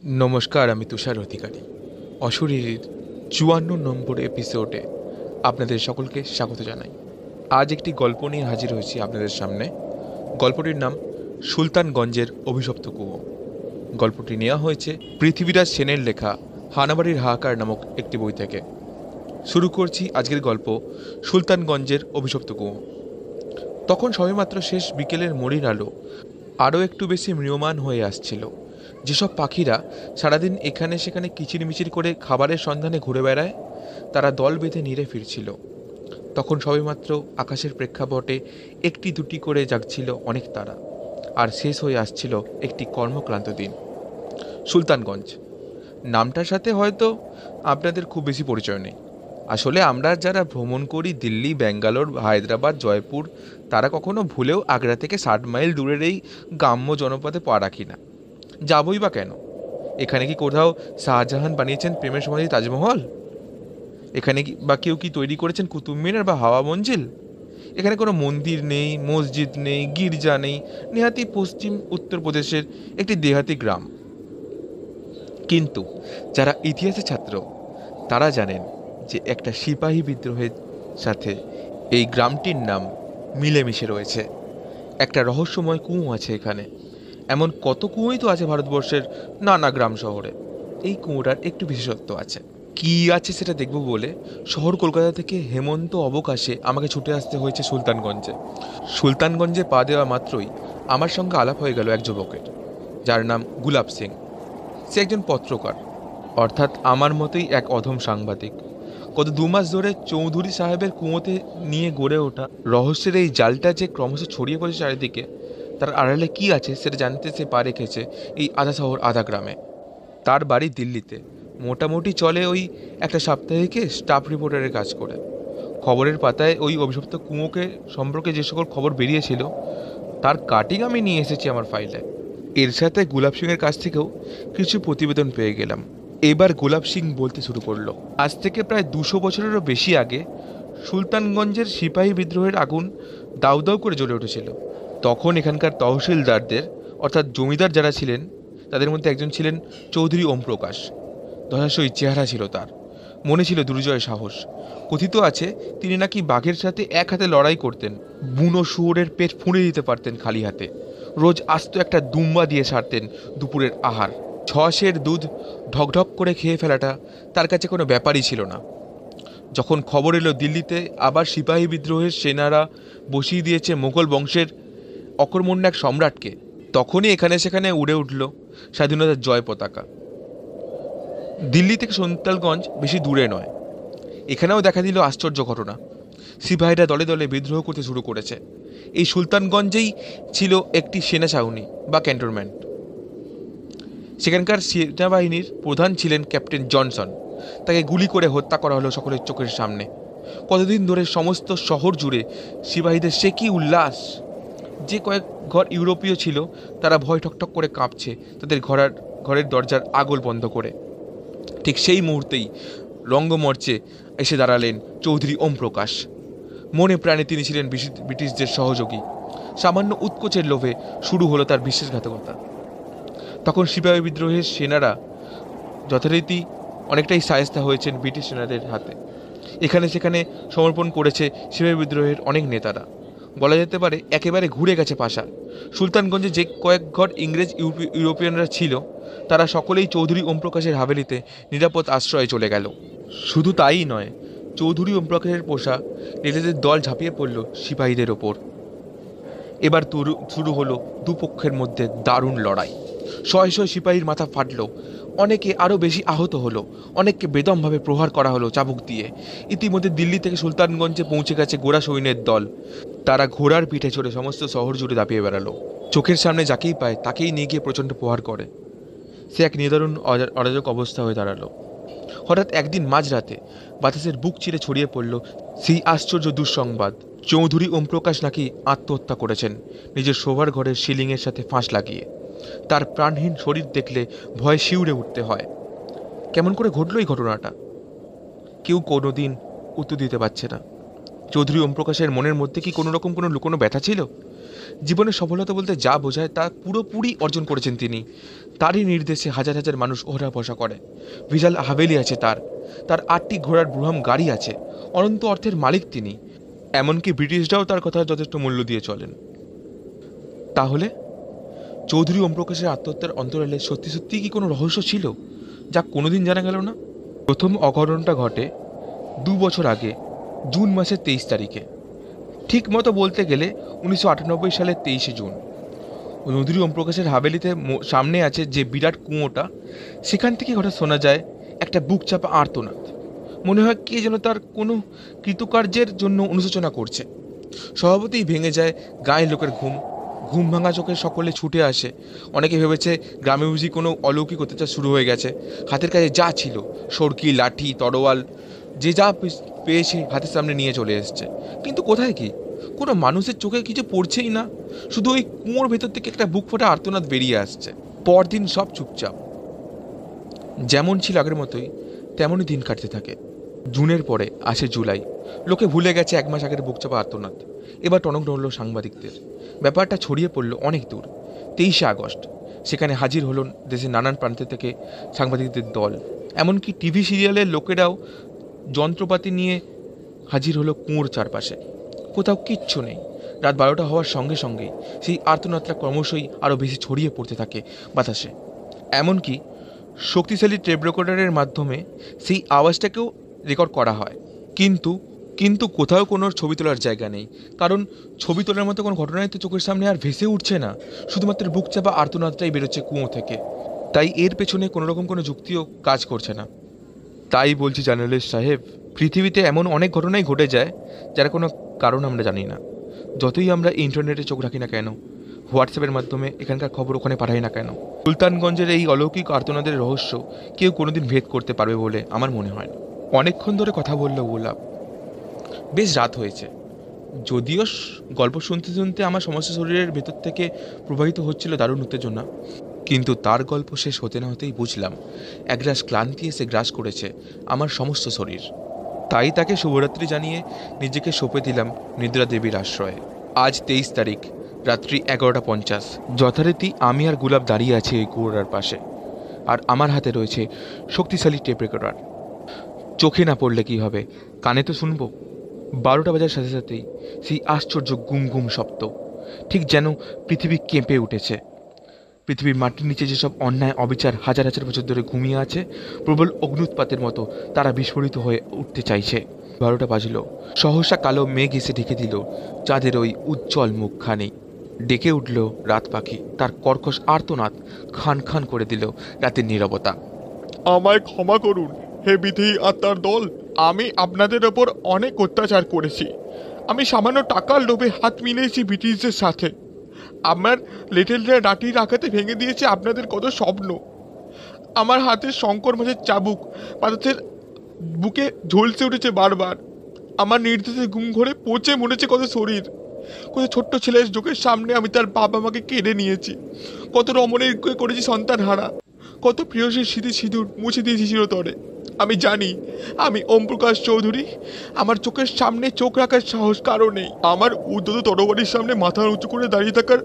নমস্কার, আমি তুষার অধিকারী। অশরীরীর ৫৪ নম্বর এপিসোডে আপনাদের সকলকে স্বাগত জানাই। আজ একটি গল্প নিয়ে হাজির হয়েছি আপনাদের সামনে। গল্পটির নাম সুলতানগঞ্জের অভিশপ্ত কুয়ো। গল্পটি নেওয়া হয়েছে পৃথিবীরাজ সেনের লেখা হানাবাড়ির হাহাকার নামক একটি বই থেকে। শুরু করছি আজকের গল্প সুলতানগঞ্জের অভিশপ্ত কুয়ো। তখন সবেমাত্র শেষ বিকেলের মরির আলো আরও একটু বেশি ম্রিয়মাণ হয়ে আসছিল। যেসব পাখিরা সারাদিন এখানে সেখানে কিচিরমিচির করে খাবারের সন্ধানে ঘুরে বেড়ায়, তারা দল বেঁধে নিরে ফিরছিল। তখন সবেমাত্র আকাশের প্রেক্ষাপটে একটি দুটি করে জাগছিল অনেক তারা, আর শেষ হয়ে আসছিল একটি কর্মক্লান্ত দিন। সুলতানগঞ্জ নামটার সাথে হয়তো আপনাদের খুব বেশি পরিচয় নেই। আসলে আমরা যারা ভ্রমণ করি দিল্লি, ব্যাঙ্গালোর, হায়দ্রাবাদ, জয়পুর, তারা কখনো ভুলেও আগ্রা থেকে ৬০ মাইল দূরের এই গ্রাম্য জনপদে পা রাখি না। যাবই বা কেন? এখানে কি কোথাও শাহজাহান বানিয়েছেন প্রেমের সমাধি তাজমহল? এখানে কি বা কেউ কি তৈরি করেছেন কুতুব মিনার বা হাওয়া মঞ্জিল? এখানে কোনো মন্দির নেই, মসজিদ নেই, গির্জা নেই, নেহাতি পশ্চিম উত্তরপ্রদেশের একটি দেহাতি গ্রাম। কিন্তু যারা ইতিহাসের ছাত্র, তারা জানেন যে একটা সিপাহী বিদ্রোহের সাথে এই গ্রামটির নাম মিলেমিশে রয়েছে। একটা রহস্যময় কুয়ো আছে এখানে। এমন কত কুয়োই তো আছে ভারতবর্ষের নানা গ্রাম শহরে। এই কুয়োটার একটু বিশেষত্ব আছে। কী আছে সেটা দেখব বলে শহর কলকাতা থেকে হেমন্ত অবকাশে আমাকে ছুটে আসতে হয়েছে সুলতানগঞ্জে। সুলতানগঞ্জে পা দেওয়া মাত্রই আমার সঙ্গে আলাপ হয়ে গেল এক যুবকের, যার নাম গুলাব সিং। সে একজন পত্রকার, অর্থাৎ আমার মতোই এক অধম সাংবাদিক। গত ২ মাস ধরে চৌধুরী সাহেবের কুয়োতে নিয়ে গড়ে ওঠা রহস্যের এই জালটা যে ক্রমশ ছড়িয়ে পড়েছে চারিদিকে, তার আড়ালে কী আছে সেটা জানতে সে পা রেখেছে এই আধা শহর আধা গ্রামে। তার বাড়ি দিল্লিতে। মোটামুটি চলে ওই একটা সাপ্তাহিকে স্টাফ রিপোর্টারের কাজ করে। খবরের পাতায় ওই অভিশপ্ত কুয়োকে সম্পর্কে যে সকল খবর বেরিয়েছিল, তার কাটিং আমি নিয়ে এসেছি আমার ফাইলে। এর সাথে গুলাব সিংয়ের কাছ থেকেও কিছু প্রতিবেদন পেয়ে গেলাম। এবার গোলাপ সিং বলতে শুরু করলো। আজ থেকে প্রায় ২০০ বছরেরও বেশি আগে সুলতানগঞ্জের সিপাহী বিদ্রোহের আগুন দাউ দাউ করে জ্বলে উঠেছিল। তখন এখানকার তহসিলদারদের, অর্থাৎ জমিদার যারা ছিলেন, তাদের মধ্যে একজন ছিলেন চৌধুরী ওমপ্রকাশ। ধরাশয়ী চেহারা ছিল তার, মনে ছিল দুর্জয় সাহস। কথিত আছে তিনি নাকি বাঘের সাথে এক হাতে লড়াই করতেন, বুনো শুয়োরের পেট ফুঁড়ে দিতে পারতেন খালি হাতে, রোজ আস্ত একটা দুম্বা দিয়ে সারতেন দুপুরের আহার। ৬ সের দুধ ঢকঢক করে খেয়ে ফেলাটা তার কাছে কোনো ব্যাপারই ছিল না। যখন খবর এলো দিল্লিতে আবার সিপাহী বিদ্রোহের সেনারা বসিয়ে দিয়েছে মোগল বংশের অকর্মণ্য এক সম্রাটকে, তখনই এখানে সেখানে উড়ে উঠল স্বাধীনতার জয় পতাকা। দিল্লি থেকে সুলতানগঞ্জ বেশি দূরে নয়। এখানেও দেখা দিল আশ্চর্য ঘটনা। সিপাহীরা দলে দলে বিদ্রোহ করতে শুরু করেছে। এই সুলতানগঞ্জেই ছিল একটি সেনা ছাউনি বা ক্যান্টনমেন্ট। সেখানকার সেনাবাহিনীর প্রধান ছিলেন ক্যাপ্টেন জনসন। তাকে গুলি করে হত্যা করা হলো সকলের চোখের সামনে। কতদিন ধরে সমস্ত শহর জুড়ে সিপাহীদের সে কি উল্লাস! যে কয়েক ঘর ইউরোপীয় ছিল, তারা ভয় ঠকঠক করে কাঁপছে তাদের ঘরের দরজার আগল বন্ধ করে। ঠিক সেই মুহূর্তেই রঙ্গমঞ্চে এসে দাঁড়ালেন চৌধুরী ওমপ্রকাশ। মনে প্রাণে তিনি ছিলেন ব্রিটিশদের সহযোগী। সামান্য উৎকোচের লোভে শুরু হলো তার বিশ্বাসঘাতকতা। তখন সিপাহী বিদ্রোহের সেনারা যথারীতি অনেকটাই শায়েস্তা হয়েছেন ব্রিটিশ সেনাদের হাতে। এখানে সেখানে সমর্পণ করেছে সিপাহী বিদ্রোহের অনেক নেতারা। বলা যেতে পারে একেবারে ঘুরে গেছে পাশা। সুলতানগঞ্জে যে কয়েক ঘর ইংরেজ ইউরোপিয়ানরা ছিল, তারা সকলেই চৌধুরী ওমপ্রকাশের হাভেলিতে নিরাপদ আশ্রয়ে চলে গেল। শুধু তাই নয়, চৌধুরী ওমপ্রকাশের পোষা নেতাদের দল ঝাঁপিয়ে পড়ল সিপাহীদের ওপর। এবার শুরু হলো দুপক্ষের মধ্যে দারুণ লড়াই। শয়ে শয়ে সিপাহীর মাথা ফাটল, অনেকে আরও বেশি আহত হলো, অনেককে বেদমভাবে প্রহার করা হলো চাবুক দিয়ে। ইতিমধ্যে দিল্লি থেকে সুলতানগঞ্জে পৌঁছে গেছে ঘোড়া সৈন্যের দল। তারা ঘোড়ার পিঠে চড়ে সমস্ত শহর জুড়ে দাপিয়ে বেড়ালো। চোখের সামনে যাকেই পায় তাকেই নিয়ে গিয়ে প্রচণ্ড প্রহার করে। সে এক নিদারুণ অরাজক অবস্থা হয়ে দাঁড়ালো। হঠাৎ একদিন মাঝরাতে বাতাসের বুক চিরে ছড়িয়ে পড়ল সেই আশ্চর্য দুঃসংবাদ, চৌধুরী ওমপ্রকাশ নাকি আত্মহত্যা করেছেন নিজের শোবার ঘরের সিলিংয়ের সাথে ফাঁস লাগিয়ে। তার প্রাণহীন শরীর দেখলে ভয়ে শিউরে উঠতে হয়। কেমন করে ঘটল এই ঘটনাটা? কেউ কোনোদিন উত্তর দিতে পারছে না। চৌধুরী ওমপ্রকাশের মনের মধ্যে কি কোনো রকম কোনো লুকোনো ব্যথা ছিল? জীবনের সফলতা বলতে যা বোঝায় তা পুরোপুরি অর্জন করেছেন তিনি। তারই নির্দেশে হাজার হাজার মানুষ ওঠা বসা করে। বিশাল হাভেলি আছে তার, তার 8টি ঘোড়ার ব্রুহাম গাড়ি আছে, অনন্ত অর্থের মালিক তিনি। এমনকি ব্রিটিশরাও তার কথা যথেষ্ট মূল্য দিয়ে চলেন। তাহলে চৌধুরী ওমপ্রকাশের আত্মহত্যার অন্তরালে সত্যি সত্যি কি কোনো রহস্য ছিল, যা কোনোদিন জানা গেল না? প্রথম অঘটনটা ঘটে 2 বছর আগে, জুন মাসের 23 তারিখে। ঠিক মতো বলতে গেলে 1998 সালের 23শে জুন। চৌধুরী ওমপ্রকাশের হাভেলিতে সামনে আছে যে বিরাট কুঁয়োটা, সেখান থেকে হঠাৎ শোনা যায় একটা বুক চাপা আর্তনাদ। মনে হয় কে যেন তার কোনো কৃতকার্যের জন্য অনুশোচনা করছে। স্বভাবতই ভেঙে যায় গায়ের লোকের ঘুম। ঘুম ভাঙা চোখে সকলে ছুটে আসে। অনেকে ভেবেছে গ্রামে বুঝি কোনো অলৌকিক অত্যাচার শুরু হয়ে গেছে। হাতের কাছে যা ছিল, সরকি, লাঠি, তরোয়াল, যে যা পেয়েছে হাতের সামনে নিয়ে চলে এসছে। কিন্তু কোথায় কি, কোনো মানুষের চোখে কিছু পড়ছেই না। শুধু ওই কুয়োর ভেতর থেকে একটা বুক ফোটা আর্তনাদ বেরিয়ে আসছে। পরদিন সব চুপচাপ, যেমন ছিল আগের মতোই তেমনই দিন কাটতে থাকে। জুনের পরে আসে জুলাই। লোকে ভুলে গেছে 1 মাস আগের বুকচাপা আর্তনাদ। এবার টনক নড়ল সাংবাদিকদের। ব্যাপারটা ছড়িয়ে পড়ল অনেক দূর। 23শে আগস্ট সেখানে হাজির হলো দেশের নানান প্রান্ত থেকে সাংবাদিকদের দল। এমনকি টিভি সিরিয়ালের লোকেরাও যন্ত্রপাতি নিয়ে হাজির হলো কুয়োর চারপাশে। কোথাও কিচ্ছু নেই। রাত 12টা হওয়ার সঙ্গে সঙ্গেই সেই আর্তনাদটা ক্রমশই আরও বেশি ছড়িয়ে পড়তে থাকে বাতাসে। এমনকি শক্তিশালী টেপ রেকর্ডারের মাধ্যমে সেই আওয়াজটাকেও রেকর্ড করা হয়। কিন্তু কোথাও কোনো ছবি তোলার জায়গা নেই। কারণ ছবি তোলার মতো কোনো ঘটনাই তো চোখের সামনে আর ভেসে উঠছে না। শুধুমাত্র বুক চাপা আর্তনাদটাই বেরোচ্ছে কুয়ো থেকে। তাই এর পেছনে কোনোরকম কোনো যুক্তিও কাজ করছে না। তাই বলছি জার্নালিস্ট সাহেব, পৃথিবীতে এমন অনেক ঘটনাই ঘটে যায় যার কোনো কারণ আমরা জানি না। যতই আমরা ইন্টারনেটে চোখ রাখি না কেন, হোয়াটসঅ্যাপের মাধ্যমে এখানকার খবর ওখানে পাঠাই না কেন, সুলতানগঞ্জের এই অলৌকিক আর্তনাদের রহস্য কেউ কোনোদিন ভেদ করতে পারবে বলে আমার মনে হয় না। অনেকক্ষণ ধরে কথা বলল গোলাপ। বেশ রাত হয়েছে। যদিও গল্প শুনতে শুনতে আমার সমস্ত শরীরের ভেতর থেকে প্রবাহিত হচ্ছিল দারুণ উত্তেজনা, কিন্তু তার গল্প শেষ হতে না হতেই বুঝলাম এক গ্রাস ক্লান্তি এসে গ্রাস করেছে আমার সমস্ত শরীর। তাই তাকে শুভরাত্রি জানিয়ে নিজেকে সঁপে দিলাম নিদ্রা দেবীর আশ্রয়ে। আজ 23 তারিখ, রাত্রি 11:50। যথারীতি আমি আর গোলাপ দাঁড়িয়ে আছি এই কুয়োর পাশে, আর আমার হাতে রয়েছে শক্তিশালী টেপ রেকর্ডার। চোখে না পড়লে কি হবে, কানে তো শুনবো। 12টা বাজার সাথে সাথেই সেই আশ্চর্য গুম গুম শব্দ, ঠিক যেন পৃথিবী কেঁপে উঠেছে। পৃথিবীর মাটির নিচে যেসব অন্যায় অবিচার হাজার হাজার বছর ধরে ঘুমিয়ে আছে, প্রবল অগ্নুৎপাতের মতো তারা বিস্ফোরিত হয়ে উঠতে চাইছে। 12টা বাজল। সহসা কালো মেঘ এসে ঢেকে দিল চাঁদের ওই উজ্জ্বল মুখখানি। ডেকে উঠল রাত পাখি, তার কর্কশ আর্তনাদ খান খান করে দিল রাতের নীরবতা। আমায় ক্ষমা করুন হে বিধি আত্মার দল, আমি আপনাদের ওপর অনেক অত্যাচার করেছি। আমি সামান্য টাকার লোভে হাত মিলিয়েছি ব্রিটিশদের সাথে। আমার লিটলরা লাঠির আঘাতে ভেঙে দিয়েছে আপনাদের কত স্বপ্ন। আমার হাতের শঙ্কর মাছের চাবুক পাথরের বুকে ঝলসে উঠেছে বারবার। আমার নির্দেশে ঘুম ঘরে পচে মরেছে কত শরীর। কত ছোট্ট ছেলের চোখের সামনে আমি তার বাবা মাকে কেড়ে নিয়েছি। কত রমণীর করেছি সন্তান হারা। কত প্রিয়সীর স্মৃতি সিঁদুর মুছে দিয়েছি চিরতরে। আমি জানি আমি ওমপ্রকাশ চৌধুরী। আমার চোখের সামনে চোখ রাখার সাহস কারো নেই। আমার উদ্ধত তরবারির সামনে মাথা উঁচু করে দাঁড়িয়ে থাকার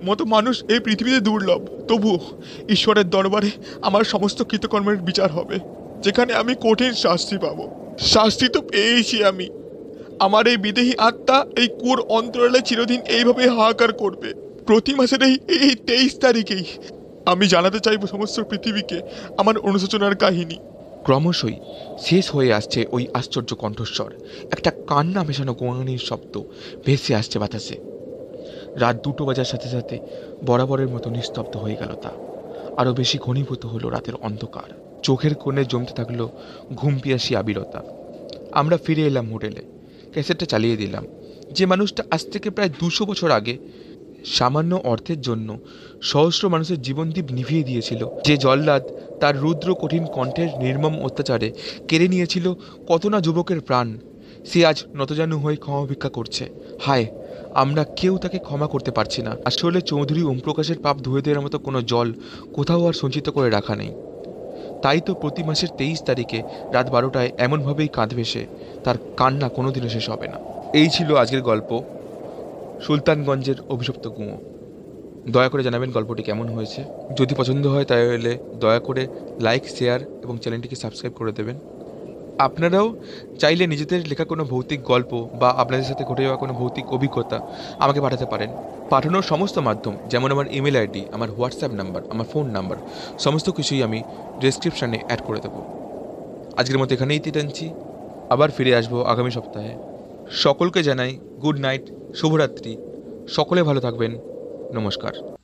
মতো মানুষ এই পৃথিবীতে দুর্লভ। তবুও ঈশ্বরের দরবারে আমার সমস্ত কৃতকর্মের বিচার হবে, যেখানে আমি কঠিন শাস্তি পাবো। শাস্তি তো পেয়েছি আমি। আমার এই বিদেহী আত্মা এই কুয়োর অন্তরালে চিরদিন এইভাবে হাহাকার করবে। প্রতি মাসের এই 23 তারিখেই আমি জানাতে চাইব সমস্ত পৃথিবীকে আমার অনুশোচনার কাহিনী। ক্রমশই শেষ হয়ে আসছে ওই আশ্চর্য কণ্ঠস্বর। একটা কান্না মেশানো গোঙানির শব্দ ভেসে আসছে বাতাসে। রাত 2টো বাজার সাথে সাথে বরাবরের মতো নিস্তব্ধ হয়ে গেল তা। আরও বেশি ঘনীভূত হলো রাতের অন্ধকার। চোখের কোণে জমতে থাকলো ঘুম পিয়াসী আবিলতা। আমরা ফিরে এলাম হোটেলে। ক্যাসেটটা চালিয়ে দিলাম। যে মানুষটা আজ থেকে প্রায় 200 বছর আগে সামান্য অর্থের জন্য সহস্র মানুষের জীবনদীপ নিভিয়ে দিয়েছিল, যে জল্লাদ তার রুদ্র কঠিন কণ্ঠের নির্মম অত্যাচারে কেড়ে নিয়েছিল কত না যুবকের প্রাণ, সে আজ নতজানু হয়ে ক্ষমা ভিক্ষা করছে। হায়, আমরা কেউ তাকে ক্ষমা করতে পারছি না। আসলে চৌধুরী ওমপ্রকাশের পাপ ধুয়ে দেওয়ার মতো কোনো জল কোথাও আর সঞ্চিত করে রাখা নেই। তাই তো প্রতি মাসের 23 তারিখে রাত 12টায় এমনভাবেই কাঁদবে সে। তার কান্না কোনোদিনও শেষ হবে না। এই ছিল আজকের গল্প সুলতানগঞ্জের অভিশপ্ত গুঁয়ো। দয়া করে জানাবেন গল্পটি কেমন হয়েছে। যদি পছন্দ হয় তাহলে দয়া করে লাইক, শেয়ার এবং চ্যানেলটিকে সাবস্ক্রাইব করে দেবেন। আপনারাও চাইলে নিজেদের লেখা কোনো ভৌতিক গল্প বা আপনাদের সাথে ঘটে যাওয়া কোনো ভৌতিক অভিজ্ঞতা আমাকে পাঠাতে পারেন। পাঠানোর সমস্ত মাধ্যম, যেমন আমার ইমেল আইডি, আমার হোয়াটসঅ্যাপ নাম্বার, আমার ফোন নাম্বার, সমস্ত কিছুই আমি ডেসক্রিপশানে অ্যাড করে দেবো। আজকের মতো এখানেই টানছি, আবার ফিরে আসবো আগামী সপ্তাহে। সকলকে জানাই গুড নাইট, শুভরাত্রি। সকলে ভালো থাকবেন। নমস্কার।